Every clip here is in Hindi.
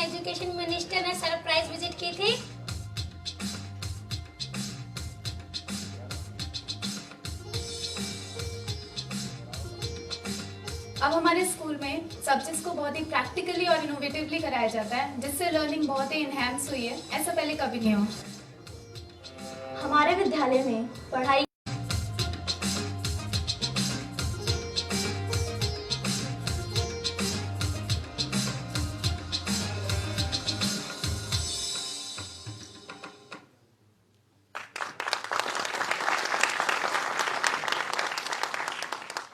एजुकेशन मिनिस्टर ने सरप्राइज विजिट की थी। अब हमारे स्कूल में सब्जेक्ट्स को बहुत ही प्रैक्टिकली और इनोवेटिवली कराया जाता है, जिससे लर्निंग बहुत ही इनहैंस हुई है। ऐसा पहले कभी नहीं हुआ। हमारे विद्यालय में पढ़ाई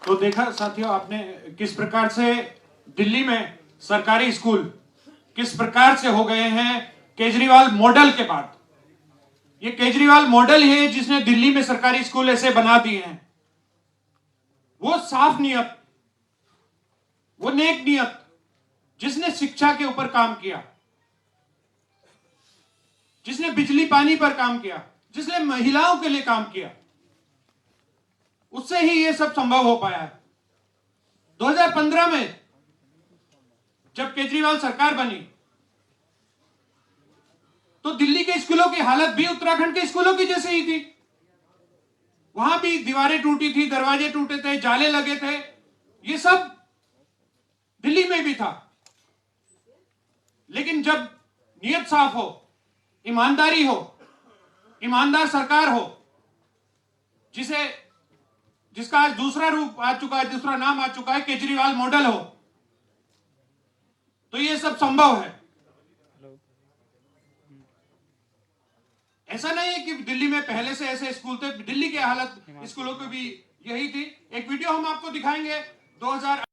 तो देखा साथियों आपने किस प्रकार से दिल्ली में सरकारी स्कूल किस प्रकार से हो गए हैं केजरीवाल मॉडल के बाद। ये केजरीवाल मॉडल है जिसने दिल्ली में सरकारी स्कूल ऐसे बना दिए हैं। वो साफ नियत, वो नेक नियत जिसने शिक्षा के ऊपर काम किया, जिसने बिजली पानी पर काम किया, जिसने महिलाओं के लिए काम किया, उससे ही ये सब संभव हो पाया है। 2015 में जब केजरीवाल सरकार बनी तो दिल्ली के स्कूलों की हालत भी उत्तराखंड के स्कूलों की जैसे ही थी। वहां भी दीवारें टूटी थी, दरवाजे टूटे थे, जाले लगे थे। ये सब दिल्ली में भी था। लेकिन जब नियत साफ हो, ईमानदारी हो, ईमानदार सरकार हो, जिसका आज दूसरा रूप आ चुका है, दूसरा नाम आ चुका है, केजरीवाल मॉडल हो, तो ये सब संभव है। ऐसा नहीं है कि दिल्ली में पहले से ऐसे स्कूल थे। दिल्ली की हालत स्कूलों की भी यही थी। एक वीडियो हम आपको दिखाएंगे 2000।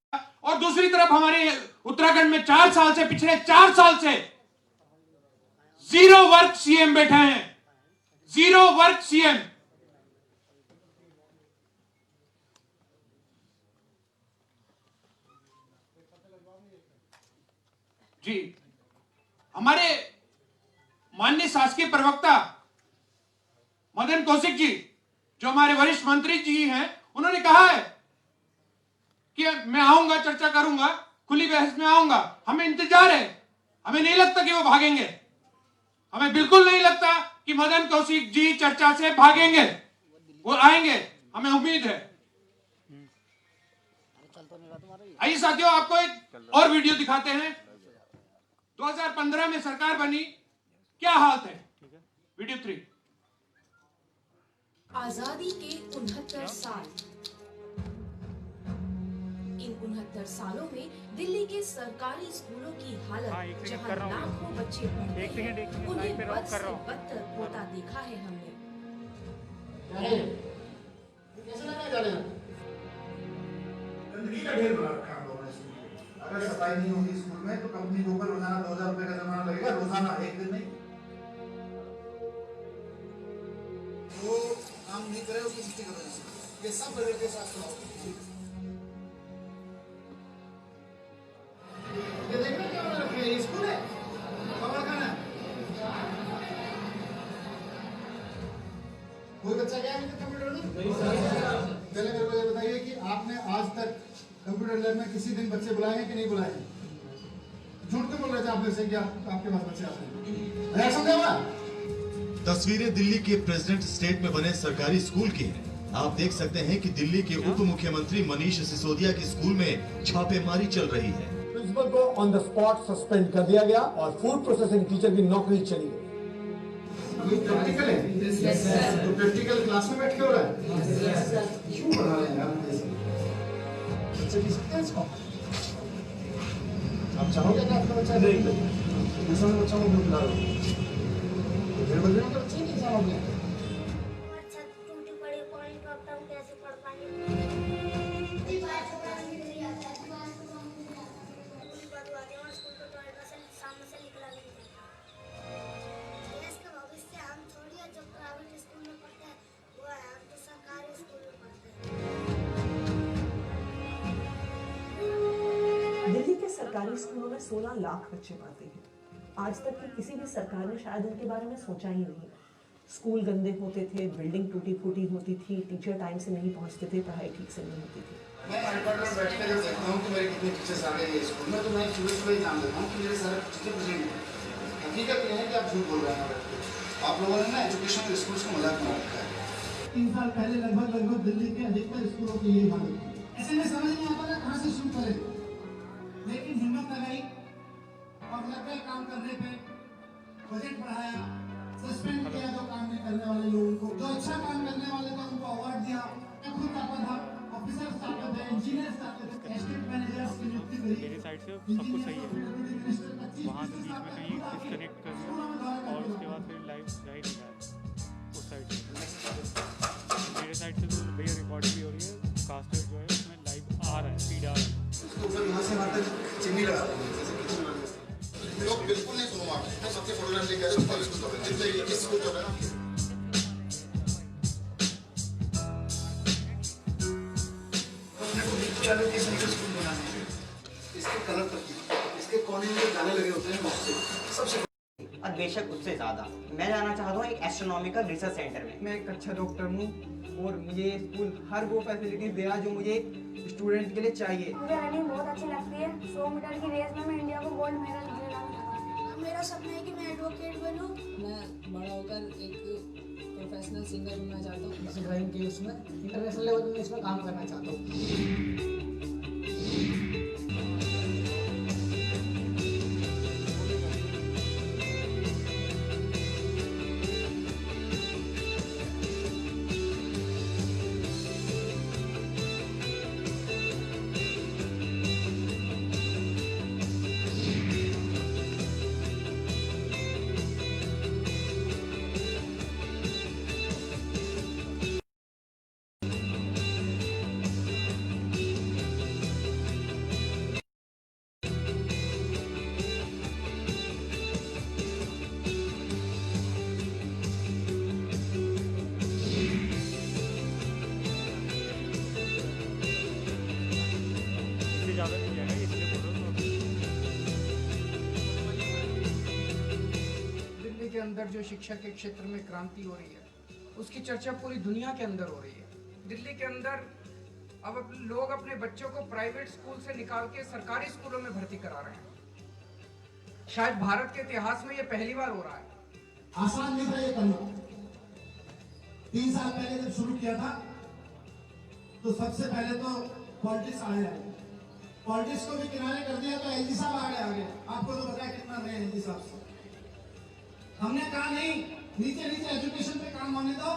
और दूसरी तरफ हमारे उत्तराखंड में 4 साल से, पिछले 4 साल से जीरो वर्क सीएम बैठे हैं। Zero work CM. जी, हमारे माननीय शासकीय प्रवक्ता मदन कौशिक जी, जो हमारे वरिष्ठ मंत्री जी हैं, उन्होंने कहा है कि मैं आऊंगा, चर्चा करूंगा, खुली बहस में आऊंगा। हमें इंतजार है। हमें नहीं लगता कि वो भागेंगे। हमें बिल्कुल नहीं लगता कि मदन कौशिक जी चर्चा से भागेंगे। वो आएंगे, हमें उम्मीद है। आइए साथियों, आपको एक और वीडियो दिखाते हैं। 2015 में सरकार बनी, क्या हालत है। वीडियो 3। आजादी के 69 साल। इन 69 सालों में दिल्ली के सरकारी स्कूलों की हालत, जहां लाखों बच्चे पढ़ते हैं, उन्हें बद से बदतर होता देखा है हमने। कैसे लगा जाने गंदगी का ढेर बना रखा है लोगों ने स्कूल में। अगर सफाई नहीं होगी स्कूल में तो कंपनी के ऊपर रोजाना 2000 रुपए का जुर्माना लगेगा। रोजाना, एक दिन नहीं। वो काम नहीं करे उसकी छुट्टी कर देना। ये सब बड़े के साथ ये देखना क्या बना रखा है। ये स्कूल है, खबर खाना। कोई बच्चा गया है कंप्यूटर में? पहले मेरे को ये बताइए कि आपने आज तक कंप्यूटर लैब में किसी दिन बच्चे बुलाए हैं कि नहीं बुलाए हैं? झूठ क्यों बोल रहे थे आप मेरे से कि आपके पास बच्चे आते हैं? रिएक्शन क्या हुआ? तस्वीरें दिल्ली के प्रेसिडेंट स्टेट में बने सरकारी स्कूल की हैं। आप देख सकते हैं कि दिल्ली के उप मुख्यमंत्री मनीष सिसोदिया के स्कूल में छापेमारी चल रही है। प्रिंसिपल को ऑन द स्पॉट सस्पेंड कर दिया गया और फूड प्रोसेसिंग टीचर की नौकरी चली गई। ये प्रैक्टिकल है। तो प्रैक्टिकल क्लास में बैठ के हो रहा है। क्यों बना रहे हैं यार बच्चे पी सकते हैं इसको? आप चाहोगे कि आपका बच्चा नहीं दूसरा बच्चा को भूख ला रहे हो? फिर बच्चे का बच्चे नहीं चाहोगे? अच्छा, टूटी पड़ी पॉइंट कब तक कैसे पढ़ पाएंगे? स्कूल को टॉयलेट से सामने से निकला भी नहीं। इसका भविष्य हम थोड़ी है जो प्राइवेट स्कूल में पढ़ते हैं, वो है हम तो सरकारी स्कूल में पढ़ते हैं। दिल्ली के सरकारी स्कूलों में 16 लाख बच्चे पढ़ते हैं। आज तक की किसी भी सरकार ने शायद उनके बारे में सोचा ही नहीं। स्कूल गंदे होते थे, बिल्डिंग टूटी फूटी होती थी, टीचर टाइम से नहीं पहुंचते थे, पढ़ाई ठीक से नहीं होती थी। मैं आईपैड पर बैठ के जब देखता हूँ कि मेरे कितने टीचर्स आ गए स्कूल में, तो मैं सुबह सुबह ही जान लेता हूँ कि मेरे सारे टीचर प्रेजेंट हैं। हकीकत ये है कि आप झूठ बोल रहे हैं। आप लोगों ने ना एजुकेशनल स्कूल्स को मजाक बना रखा है। 3 साल पहले लगभग दिल्ली के अधिकतर स्कूलों की यही हालत थी। ऐसे में समझ नहीं आता था कहाँ से शुरू करें, लेकिन हिम्मत लगाई और लग गए काम करने पे। बजट बढ़ाया, सस्पेंड किया जो काम नहीं करने वाले लोगों को, जो अच्छा काम करने वाले थे उनको अवार्ड दिया। मैं खुद आता था, ऑफिसर्स आते थे, इंजीनियर्स आते थे, एस्टेट मैनेजर्स की नियुक्ति करी। मेरी साइड से सब कुछ सही है, वहाँ से बीच में कहीं डिस्कनेक्ट कर दिया और उसके बाद फिर लाइव जा ही नहीं रहा है उस साइड से। मेरे साइड से तो भैया रिकॉर्डिंग भी हो रही है, कास्टर जो है उसमें लाइव आ रहा है, फीड आ रहा है। उसको ऊपर यहाँ से वहाँ तक चिमनी लगा देते हैं, जैसे किचन वाले से। लोग बिल्कुल नहीं सुनो आप, मैं सबके फोटोग्राफ लेके आ रहा हूँ, इसको करें जितने ये किस को कर रहे हैं ना। चलो किस स्कूल बनाने हैं, इसके कलर तक की, इसके कोने में गाने लगे होते हैं उससे सबसे। और बेशक उससे ज़्यादा मैं जाना चाहता हूँ एक एस्ट्रोनॉमिकल रिसर्च सेंटर में। मैं एक अच्छा डॉक्टर हूँ और मुझे स्कूल हर वो फैसिलिटीज दे रहा जो मुझे स्टूडेंट के लिए चाहिए। मुझे रनिंग बहुत अच्छी लगती है। 100 मीटर की रेस में मैं इंडिया को गोल्ड मेडल दिलाना चाहता हूँ। मेरा सपना है कि मैं एडवोकेट बनूं। मैं बड़ा होकर एक प्रोफेशनल सिंगर बनना चाहता हूँ। ड्राइंग के उसमें इंटरनेशनल लेवल में इसमें काम करना चाहता हूँ। ज़्यादा नहीं जाएगा इसलिए बोल रहा हूँ। दिल्ली के अंदर जो शिक्षा के क्षेत्र में क्रांति हो रही है उसकी चर्चा पूरी दुनिया के अंदर हो रही है। दिल्ली के अंदर अब लोग अपने बच्चों को प्राइवेट स्कूल से निकाल के सरकारी स्कूलों में भर्ती करा रहे हैं। शायद भारत के इतिहास में ये पहली बार हो रहा है। आसान नहीं था ये करना। 3 साल पहले जब शुरू किया था तो सबसे पहले तो पॉलिटिक्स आ गया, पॉलिटिक्स को भी किनारे कर दिया तो एलजी साहब आगे। आपको तो पता है कितना रहे एलजी साहब से। हमने कहा नहीं, नीचे एजुकेशन पे काम होने दो,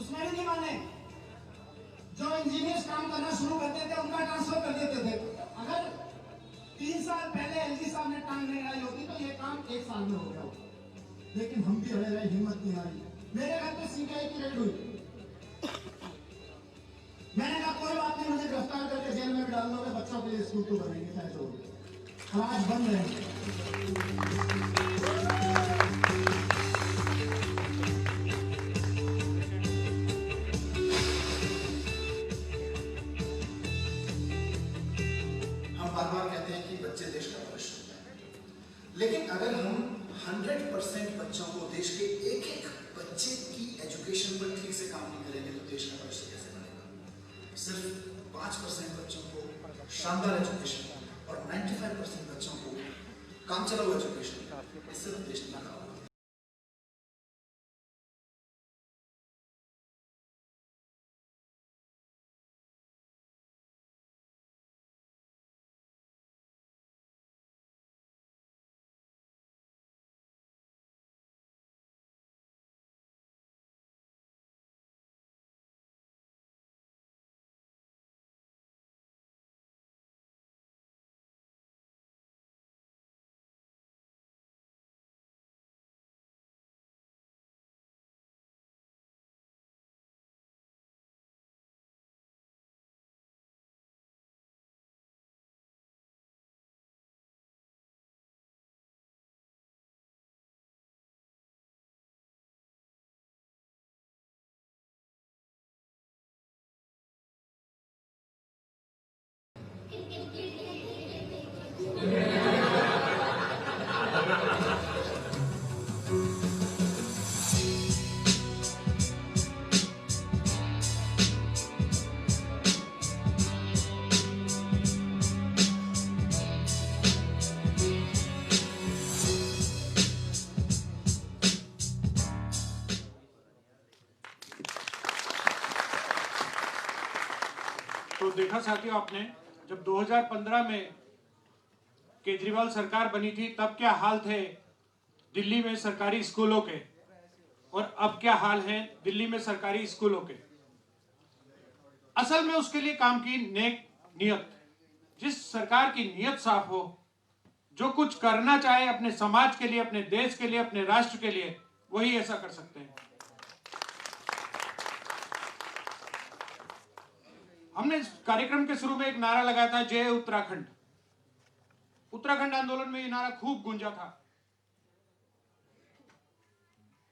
उसमें भी नहीं माने। जो इंजीनियर्स काम करना शुरू करते थे उनका ट्रांसफर कर देते थे। अगर 3 साल पहले एलजी साहब ने टांग नहीं लगाई होती तो ये काम 1 साल में हो गया होता। लेकिन हम भी अड़े रहे, हिम्मत नहीं हारी। मेरे घर पे सीबीआई की रेड हुई, मैंने कहा कोई बात नहीं, मुझे गिरफ्तार करके जेल में भी डाल दोगे, बच्चों के लिए स्कूल तो बनेंगे चाहे जो हो। आज बंद रहेंगे। हम बार बार कहते हैं कि बच्चे देश का भविष्य होते हैं, लेकिन अगर हम 100% बच्चों को, देश के एक एक बच्चे की एजुकेशन पर ठीक से काम नहीं करेंगे तो देश का भविष्य कैसे बनेगा। सिर्फ 5% बच्चों को शानदार एजुकेशन और 95% बच्चों को काम चलाऊ एजुकेशन, इससे तो देश नहीं खड़ा। तो देखा साथियों आपने, जब 2015 में केजरीवाल सरकार बनी थी तब क्या हाल थे दिल्ली में सरकारी स्कूलों के, और अब क्या हाल है दिल्ली में सरकारी स्कूलों के। असल में उसके लिए काम की नेक नियत। जिस सरकार की नियत साफ हो, जो कुछ करना चाहे अपने समाज के लिए, अपने देश के लिए, अपने राष्ट्र के लिए, वही ऐसा कर सकते हैं। हमने इस कार्यक्रम के शुरू में एक नारा लगाया था, जय उत्तराखंड। उत्तराखंड आंदोलन में ये नारा खूब गूंजा था।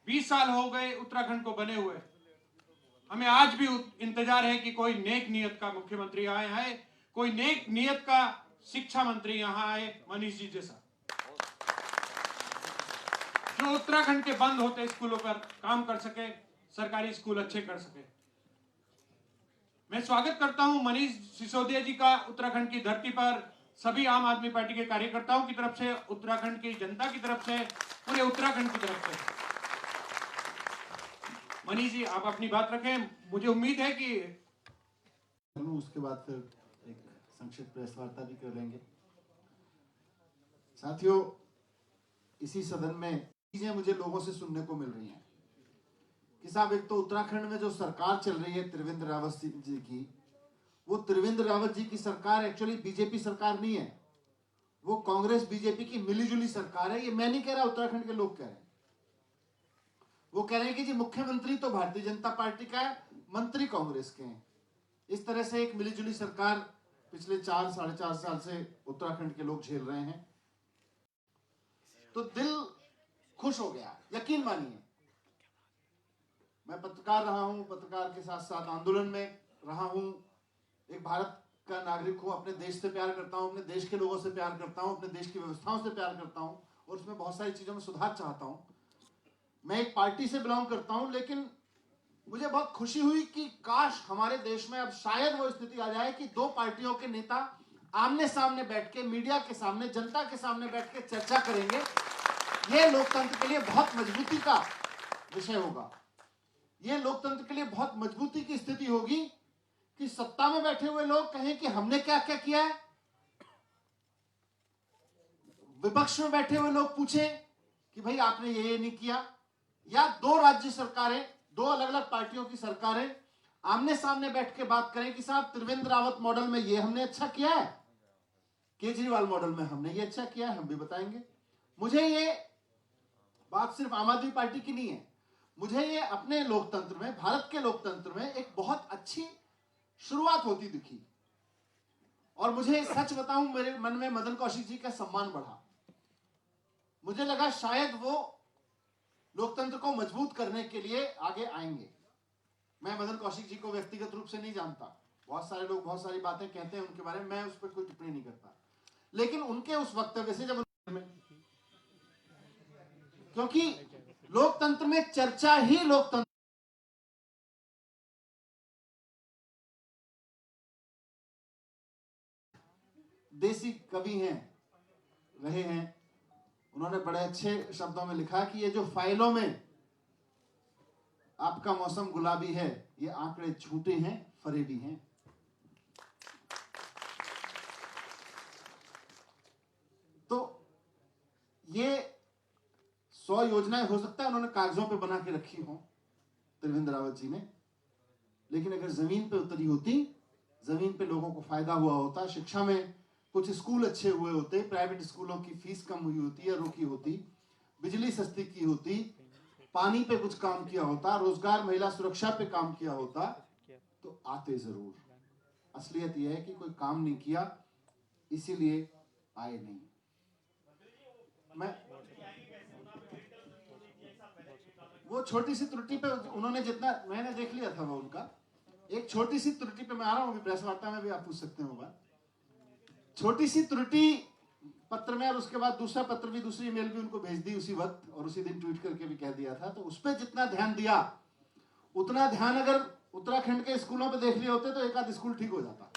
20 साल हो गए उत्तराखंड को बने हुए। हमें आज भी इंतजार है कि कोई नेक नियत का मुख्यमंत्री आए है, कोई नेक नियत का शिक्षा मंत्री यहां आए, मनीष जी जैसा, जो उत्तराखंड के बंद होते स्कूलों पर काम कर सके, सरकारी स्कूल अच्छे कर सके। मैं स्वागत करता हूं मनीष सिसोदिया जी का उत्तराखंड की धरती पर सभी आम आदमी पार्टी के कार्यकर्ताओं की तरफ से, उत्तराखंड की जनता की तरफ से, पूरे उत्तराखंड की तरफ से। मनीष जी, आप अपनी बात रखें। मुझे उम्मीद है कि उसके बाद फिर एक संक्षिप्त प्रेस वार्ता भी कर लेंगे। साथियों, इसी सदन में चीजें मुझे लोगों से सुनने को मिल रही हैं कि साहब, एक तो उत्तराखंड में जो सरकार चल रही है त्रिवेंद्र रावत जी की, वो त्रिवेंद्र रावत जी की सरकार एक्चुअली बीजेपी सरकार नहीं है, वो कांग्रेस बीजेपी की मिलीजुली सरकार है। ये मैं नहीं कह रहा, उत्तराखंड के लोग कह रहे हैं। वो कह रहे हैं कि जी मुख्यमंत्री तो भारतीय जनता पार्टी का है, मंत्री कांग्रेस के हैं। इस तरह से एक मिलीजुली सरकार पिछले 4-4.5 साल से उत्तराखंड के लोग झेल रहे हैं। तो दिल खुश हो गया। यकीन मानिए, मैं पत्रकार रहा हूं, पत्रकार के साथ साथ आंदोलन में रहा हूं, एक भारत का नागरिक हूं, अपने देश से प्यार करता हूं, अपने देश के लोगों से प्यार करता हूं, अपने देश की व्यवस्थाओं से प्यार करता हूं, और उसमें बहुत सारी चीजों में सुधार चाहता हूं। मैं एक पार्टी से बिलोंग करता हूं, लेकिन मुझे बहुत खुशी हुई कि काश हमारे देश में अब शायद वो स्थिति आ जाए कि दो पार्टियों के नेता आमने सामने बैठ के, मीडिया के सामने, जनता के सामने बैठ के चर्चा करेंगे। ये लोकतंत्र के लिए बहुत मजबूती का विषय होगा। ये लोकतंत्र के लिए बहुत मजबूती की स्थिति होगी कि सत्ता में बैठे हुए लोग कहें कि हमने क्या क्या किया है, विपक्ष में बैठे हुए लोग पूछें कि भाई आपने ये नहीं किया, या दो राज्य सरकारें, दो अलग अलग पार्टियों की सरकारें आमने सामने बैठ के बात करें कि साहब त्रिवेंद्र रावत मॉडल में ये हमने अच्छा किया है, केजरीवाल मॉडल में हमने ये अच्छा किया है, हम भी बताएंगे। मुझे ये बात सिर्फ आम आदमी पार्टी की नहीं है, मुझे ये अपने लोकतंत्र में, भारत के लोकतंत्र में एक बहुत अच्छी शुरुआत होती दिखी। और मुझे सच बताऊं, मेरे मन में मदन कौशिक जी का सम्मान बढ़ा। मुझे लगा शायद वो लोकतंत्र को मजबूत करने के लिए आगे आएंगे। मैं मदन कौशिक जी को व्यक्तिगत रूप से नहीं जानता, बहुत सारे लोग बहुत सारी बातें कहते हैं उनके बारे में, मैं उस पर कोई टिप्पणी नहीं करता, लेकिन उनके उस वक्तव्य से जब, क्योंकि लोकतंत्र में चर्चा ही लोकतंत्र, देसी कवि हैं, रहे हैं, उन्होंने बड़े अच्छे शब्दों में लिखा कि ये जो फाइलों में आपका मौसम गुलाबी है, ये आंकड़े झूठे हैं, फरेबी हैं। तो ये 100 योजनाएं हो सकता है उन्होंने कागजों पे बना के रखी हो त्रिवेंद्र रावत जी ने, लेकिन अगर जमीन पे उतरी होती, जमीन पे लोगों को फायदा हुआ होता, शिक्षा में कुछ स्कूल अच्छे हुए होते, प्राइवेट स्कूलों की फीस कम हुई होती या रोकी होती, बिजली सस्ती की होती, पानी पे कुछ काम किया होता, रोजगार, महिला सुरक्षा पे काम किया होता, तो आते जरूर। असलियत यह है कि कोई काम नहीं किया, इसीलिए आए नहीं। मैं वो छोटी सी त्रुटि पे उन्होंने जितना मैंने देख लिया था, वो उनका एक छोटी सी त्रुटि पे मैं आ रहा हूँ, प्रेस वार्ता में भी आप पूछ सकते हो बात। छोटी सी त्रुटि पत्र में, और उसके बाद दूसरा पत्र भी, दूसरी ईमेल भी उनको भेज दी उसी वक्त, और उसी दिन ट्वीट करके भी कह दिया था। तो उस पर जितना ध्यान दिया, उतना ध्यान अगर उत्तराखंड के स्कूलों पे देख लिए होते तो एक आध स्कूल ठीक हो जाता।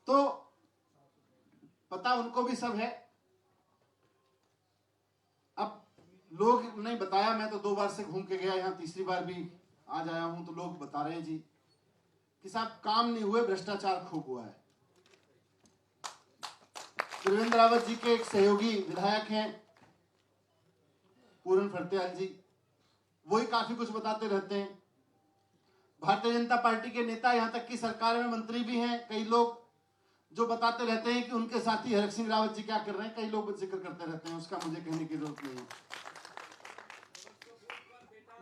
तो पता उनको भी सब है। अब लोग नहीं बताया, मैं तो 2 बार से घूम के गया, यहाँ तीसरी बार भी आज आया हूं तो लोग बता रहे हैं जी कि साहब काम नहीं हुए, भ्रष्टाचार खूब हुआ है। त्रिवेंद्र रावत जी के एक सहयोगी विधायक हैं पूरन फरतेयाल जी, वही काफी कुछ बताते रहते हैं। भारतीय जनता पार्टी के नेता, यहां तक कि सरकार में मंत्री भी हैं कई लोग, जो बताते रहते हैं कि उनके साथी हरक सिंह रावत जी क्या कर रहे हैं। कई लोग जिक्र करते रहते हैं, उसका मुझे कहने की जरूरत नहीं है।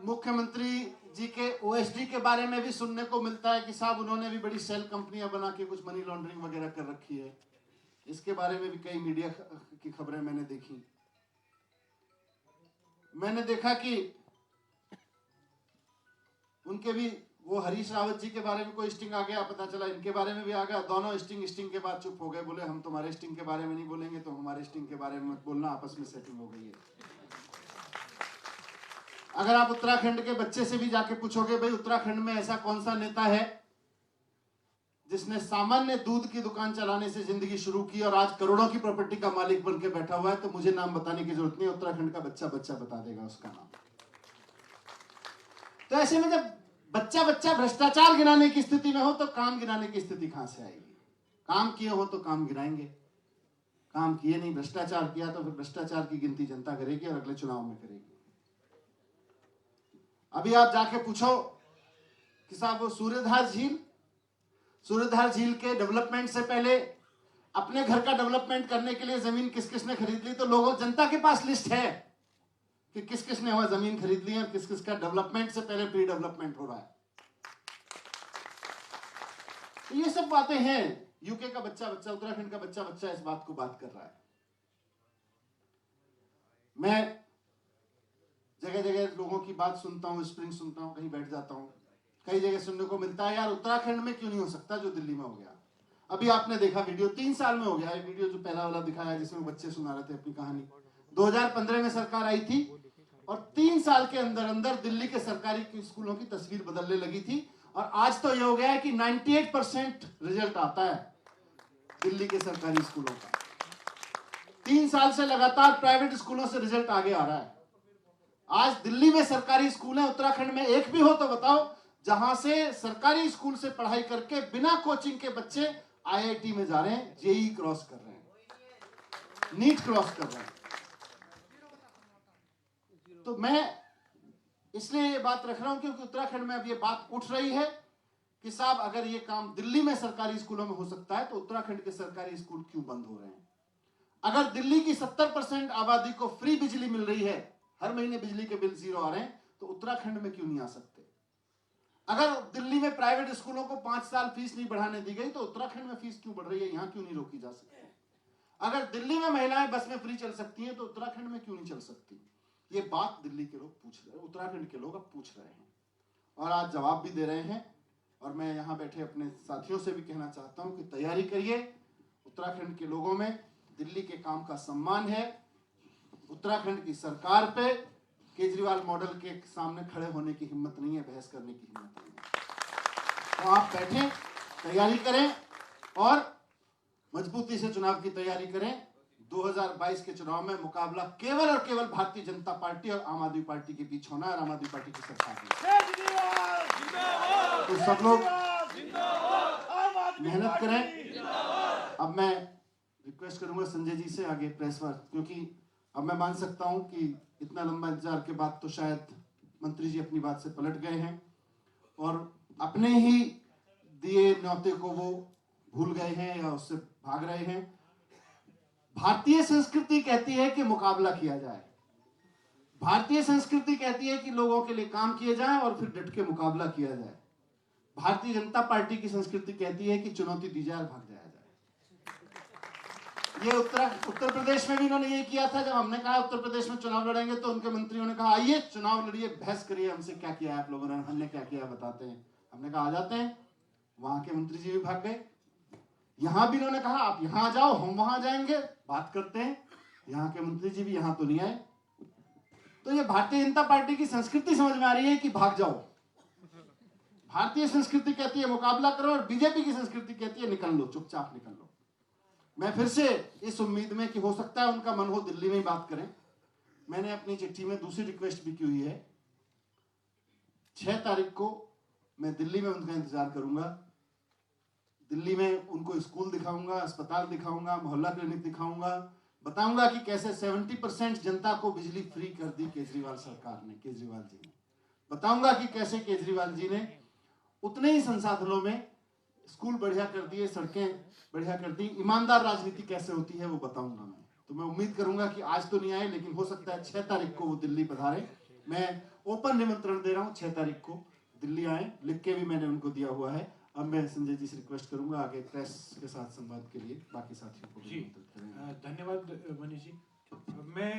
मुख्यमंत्री जी के ओएसडी के बारे में भी सुनने को मिलता है कि साहब उन्होंने भी बड़ी सेल कंपनियां बना के कुछ मनी लॉन्ड्रिंग वगैरह कर रखी है। इसके बारे में भी कई मीडिया की खबरें मैंने देखी। मैंने देखा कि उनके भी वो हरीश रावत जी के बारे में कोई स्टिंग आ गया, पता चला इनके बारे में भी आ गया। दोनों स्टिंग के बाद चुप हो गए, बोले हम तुम्हारे स्टिंग के बारे में नहीं बोलेंगे, तो हमारे स्टिंग के बारे में मत बोलना, आपस में सेटिंग हो गई है। अगर आप उत्तराखंड के बच्चे से भी जाके पूछोगे भाई उत्तराखंड में ऐसा कौन सा नेता है जिसने सामान्य दूध की दुकान चलाने से जिंदगी शुरू की और आज करोड़ों की प्रॉपर्टी का मालिक बनकर बैठा हुआ है, तो मुझे नाम बताने की जरूरत नहीं, उत्तराखंड का बच्चा बता देगा उसका नाम। तो ऐसे में जब बच्चा भ्रष्टाचार गिनाने की स्थिति में हो तो काम गिनाने की स्थिति कहां से आएगी? काम किए हो तो काम गिनाएंगे, काम किए नहीं, भ्रष्टाचार किया तो फिर भ्रष्टाचार की गिनती जनता करेगी और अगले चुनाव में करेगी। अभी आप जाके पूछो कि साहब वो सूर्यधार झील के डेवलपमेंट से पहले अपने घर का डेवलपमेंट करने के लिए जमीन किस किसने खरीद ली, तो लोगों जनता के पास लिस्ट है कि किस किसने वह जमीन खरीद ली है और किस किसका डेवलपमेंट से पहले प्री डेवलपमेंट हो रहा है। तो ये सब बातें हैं। यूके का बच्चा उत्तराखंड का बच्चा इस बात को बात कर रहा है। मैं जगह जगह लोगों की बात सुनता हूं, स्प्रिंग सुनता हूं, कहीं बैठ जाता हूं, कई जगह सुनने को मिलता है यार उत्तराखंड में क्यों नहीं हो सकता जो दिल्ली में हो गया। अभी आपने देखा वीडियो 3 साल में हो गया है, वीडियो जो पहला वाला दिखाया जिसमें बच्चे सुना रहे थे अपनी कहानी। 2015 में सरकार आई थी और 3 साल के अंदर अंदर दिल्ली के सरकारी स्कूलों की तस्वीर बदलने लगी थी। और आज तो यह हो गया है कि 98% रिजल्ट आता है दिल्ली के सरकारी स्कूलों का। 3 साल से लगातार प्राइवेट स्कूलों से रिजल्ट आगे आ रहा है। आज दिल्ली में सरकारी स्कूल है, उत्तराखंड में एक भी हो तो बताओ जहां से सरकारी स्कूल से पढ़ाई करके बिना कोचिंग के बच्चे आईआईटी में जा रहे हैं, जेईई क्रॉस कर रहे हैं, नीट क्रॉस कर रहे हैं। तो मैं इसलिए ये बात रख रहा हूं क्योंकि उत्तराखंड में अब ये बात उठ रही है कि साहब अगर ये काम दिल्ली में सरकारी स्कूलों में हो सकता है तो उत्तराखंड के सरकारी स्कूल क्यों बंद हो रहे हैं? अगर दिल्ली की 70% आबादी को फ्री बिजली मिल रही है, हर महीने बिजली के बिल 0 आ रहे हैं, तो उत्तराखंड में क्यों नहीं आ सकते? अगर दिल्ली में प्राइवेट स्कूलों को 5 साल फीस नहीं बढ़ाने दी गई तो उत्तराखंड में फीस क्यों बढ़ रही है, यहां क्यों नहीं रोकी जा सकती? अगर दिल्ली में महिलाएं बस में फ्री चल सकती हैं तो उत्तराखंड में क्यों नहीं चल सकती? ये बात दिल्ली के लोग पूछ रहे हैं, उत्तराखंड के लोग अब पूछ रहे हैं और आज जवाब भी दे रहे हैं। और मैं यहां बैठे अपने साथियों से भी कहना चाहता हूं कि तैयारी करिए। उत्तराखंड के लोगों में दिल्ली के काम का सम्मान है। उत्तराखंड की सरकार पे केजरीवाल मॉडल के सामने खड़े होने की हिम्मत नहीं है, बहस करने की हिम्मत नहीं है। तो आप बैठें, तैयारी करें और मजबूती से चुनाव की तैयारी करें। 2022 के चुनाव में मुकाबला केवल और केवल भारतीय जनता पार्टी और आम आदमी पार्टी के बीच होना है और आम आदमी पार्टी की सरकार है। तो सब लोग मेहनत करें। अब मैं रिक्वेस्ट करूंगा संजय जी से आगे प्रेस पर, क्योंकि अब मैं मान सकता हूं कि इतना लंबा इंतजार के बाद तो शायद मंत्री जी अपनी बात से पलट गए हैं और अपने ही दिए न्योते को वो भूल गए हैं या उससे भाग रहे हैं। भारतीय संस्कृति कहती है कि मुकाबला किया जाए, भारतीय संस्कृति कहती है कि लोगों के लिए काम किए जाए और फिर डट के मुकाबला किया जाए। भारतीय जनता पार्टी की संस्कृति कहती है कि चुनौती दी जाए और भाग जाया जाए। ये उत्तर प्रदेश में भी इन्होंने ये किया था। जब हमने कहा उत्तर प्रदेश में चुनाव लड़ेंगे तो उनके मंत्रियों ने कहा आइए चुनाव लड़िए, बहस करिए हमसे, क्या किया आप लोगों ने, हमने क्या किया बताते हैं। हमने कहा आ जाते हैं। वहां के मंत्री जी भी भाग गए। यहां भी इन्होंने कहा आप यहां आ जाओ, हम वहां जाएंगे, बात करते हैं। यहां के मंत्री जी भी यहां तो नहीं आए। तो ये भारतीय जनता पार्टी की संस्कृति समझ में आ रही है कि भाग जाओ। भारतीय संस्कृति कहती है मुकाबला करो और बीजेपी की संस्कृति कहती है निकल लो, चुपचाप निकल लो। मैं फिर से इस उम्मीद में कि हो सकता है उनका मन हो दिल्ली में ही बात करें, मैंने अपनी चिट्ठी में दूसरी रिक्वेस्ट भी की हुई है। 6 तारीख को मैं दिल्ली में उनका इंतजार करूंगा। दिल्ली में उनको स्कूल दिखाऊंगा, अस्पताल दिखाऊंगा, मोहल्ला क्लिनिक दिखाऊंगा, बताऊंगा कि कैसे 70% जनता को बिजली फ्री कर दी केजरीवाल सरकार ने, केजरीवाल जी ने। बताऊंगा कि कैसे केजरीवाल जी ने उतने ही संसाधनों में स्कूल बढ़िया कर दिए, सड़कें बढ़िया कर दी। ईमानदार राजनीति कैसे होती है वो बताऊंगा मैं। तो मैं उम्मीद करूंगा कि आज तो नहीं आए, लेकिन हो सकता है 6 तारीख को वो दिल्ली पधारे। मैं ओपन निमंत्रण दे रहा हूँ, 6 तारीख को दिल्ली आए, लिख के भी मैंने उनको दिया हुआ है। अब मैं संजय जी से रिक्वेस्ट करूंगा आगे प्रेस के साथ संवाद के लिए बाकी साथियों को जी धन्यवाद मनीष जी। मैं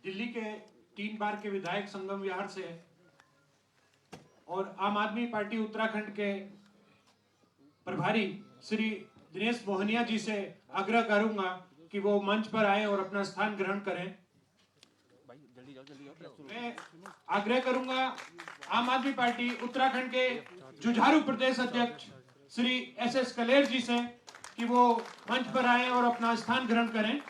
दिल्ली के 3 बार के विधायक संगम विहार से और आम आदमी पार्टी उत्तराखंड के प्रभारी श्री दिनेश मोहनिया जी से आग्रह करूंगा कि वो मंच पर आए और अपना स्थान ग्रहण करें। मैं आग्रह करूंगा आम आदमी पार्टी उत्तराखंड के जुझारू प्रदेश अध्यक्ष श्री एस कलेर जी से कि वो मंच पर आए और अपना स्थान ग्रहण करें।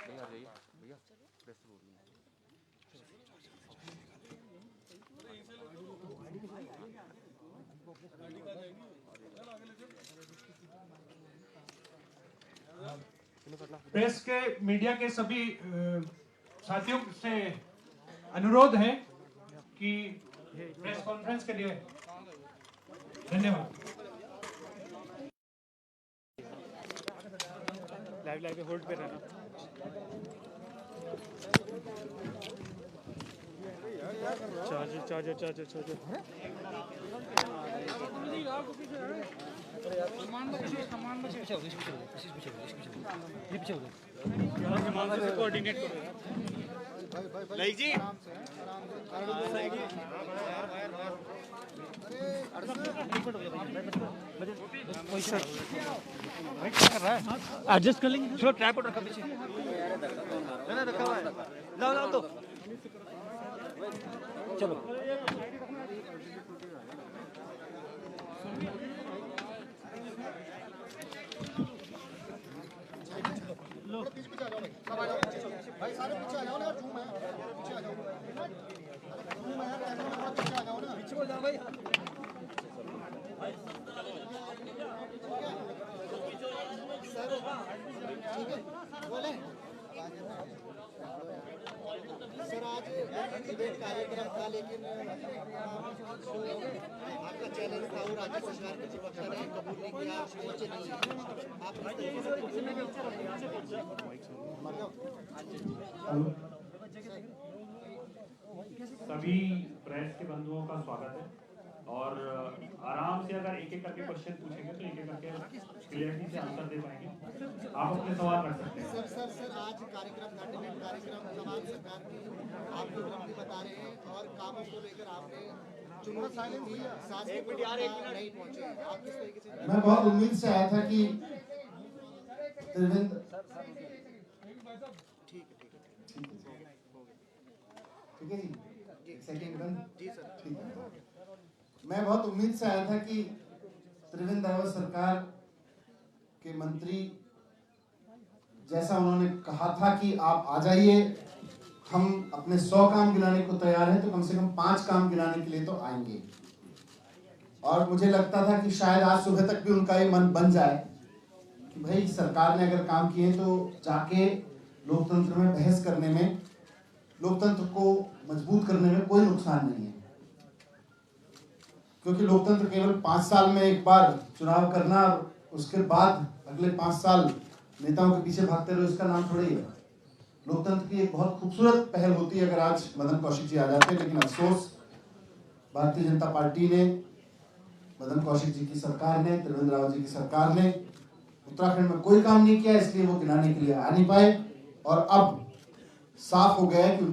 प्रेस के मीडिया के सभी साथियों से अनुरोध है कि प्रेस कॉन्फ्रेंस के लिए धन्यवाद। लाइव होल्ड पे रहना। चार्जर कोऑर्डिनेट करो लाइक जी। एडजस्ट कर लेंगे। चलो ट्राइपॉड रखा पीछे, रखा हुआ है, लाओ तो चलो। भाई सारे पीछे आ जाओ ना, जूम है, पीछे आ जाओ, जूम है, कैमरा पीछे आ जाओ ना, पीछे हो जाओ भाई। सर ठीक है बोले सर, आज डिबेट कार्यक्रम था लेकिन आपका चैलेंज था और राज्य सरकार के प्रवक्ता ने कबूल नहीं किया, पहुंचे नहीं आप। सभी प्रेस के बंधुओं का स्वागत है और आराम से अगर एक एक करके क्वेश्चन पूछेंगे तो एक एक करके क्लियरिटी से आंसर दे पाएंगे। आप अपने सवाल कर सकते हैं। सर आज कार्यक्रम था, डिबेट कार्यक्रम, तमाम सरकार की आपकी उपलब्धि बता रहे हैं और कामों को लेकर आपने चुनौती दी, नहीं पहुंचे आप किस तरीके से? मैं बहुत उम्मीद से आया था कि त्रिवेंद्र ठीक है जी, सेकंड जी सर ठीक है। मैं बहुत उम्मीद से आया था कि त्रिवेंद्र रावत सरकार के मंत्री जैसा उन्होंने कहा था कि आप आ जाइए, हम अपने 100 काम गिनाने को तैयार हैं, तो कम से कम 5 काम गिनाने के लिए तो आएंगे। और मुझे लगता था कि शायद आज सुबह तक भी उनका ये मन बन जाए कि भाई सरकार ने अगर काम किए तो जाके लोकतंत्र में बहस करने में, लोकतंत्र को मजबूत करने में कोई नुकसान नहीं है, क्योंकि लोकतंत्र केवल 5 साल में एक बार चुनाव करना और उसके बाद अगले 5 साल नेताओं के पीछे भागते रहो, इसका नाम थोड़ी है। लोकतंत्र की एक बहुत खूबसूरत पहल होती है अगर आज मदन कौशिक जी आ जाते, लेकिन अफसोस भारतीय जनता पार्टी ने, मदन कौशिक जी की सरकार ने, त्रिवेंद्र रावत जी की सरकार ने उत्तराखंड में कोई काम नहीं किया, इसलिए वो गिनाने के लिए आ नहीं पाए। और अब साफ हो गया है कि